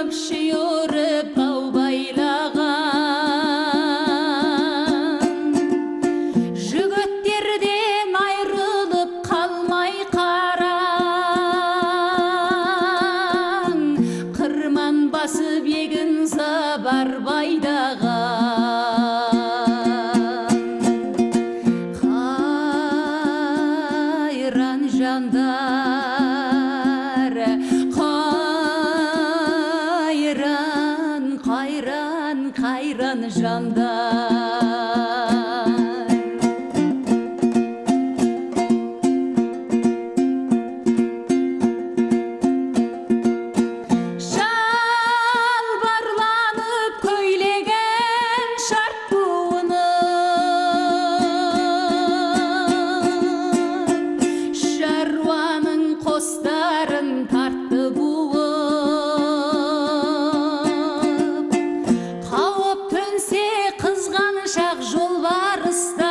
Шүйіріп шүйіріп тау байлаған жігіттерден айрылып қалмай қараң қырман басып егін сабар байдаған қайран жандар қайран жандар шалбарланып көйлеген шарт буынып шаруаның қостарын тартты буып қызғаншақ жолбарыстай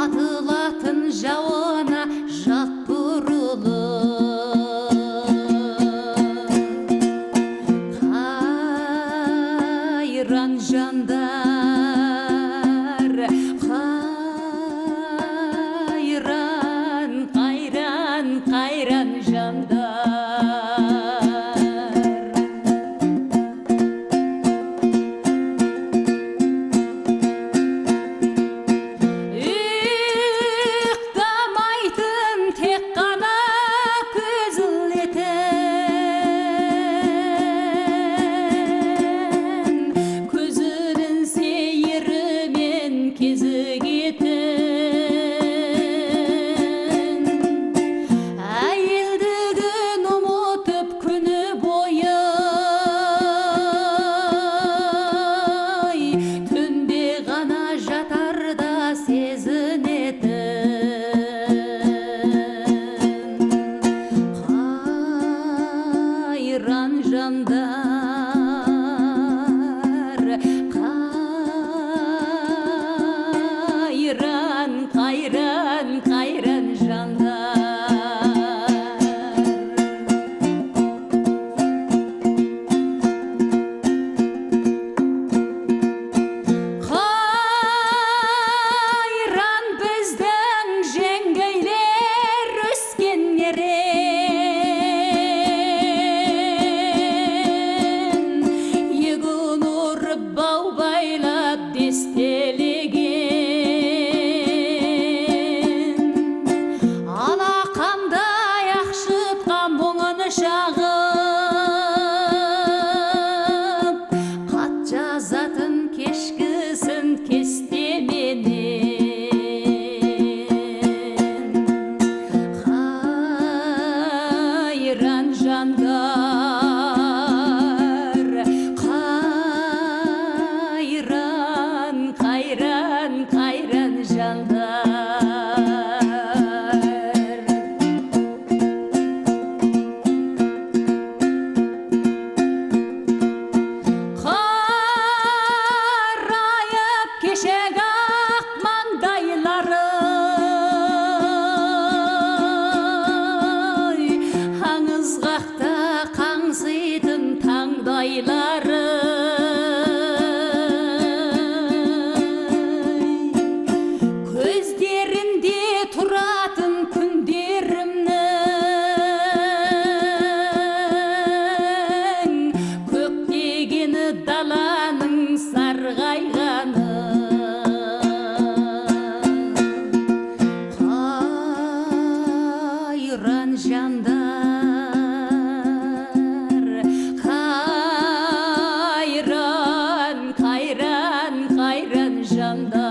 атылатын жауына жат бұрылып қайран жандар қайран жандар әйелдігін ұмытып күні бойы түнде ғана жатарда сезінетін қайран жандар қайран жандар қайран біздің жеңгейлер өскен ерен егін орып бау байлап дестелеген алақандай ақшытқан мұңын шағып хат жазатын кешкісін кестеменен қайран жандар қайран жандар қарайып кешегі ақ маңдайлары аңызғақта қаңситын таңдайлары көздерінде тұратын күндерімнің көктегені даланың сарғайғаны қайран жандар қайран жандар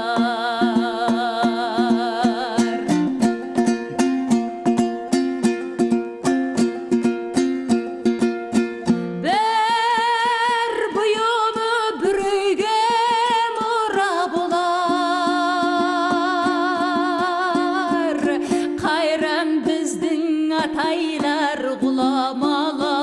бір бұйыны бір үйге мұра болар қайран біздің атайлар ғұламалар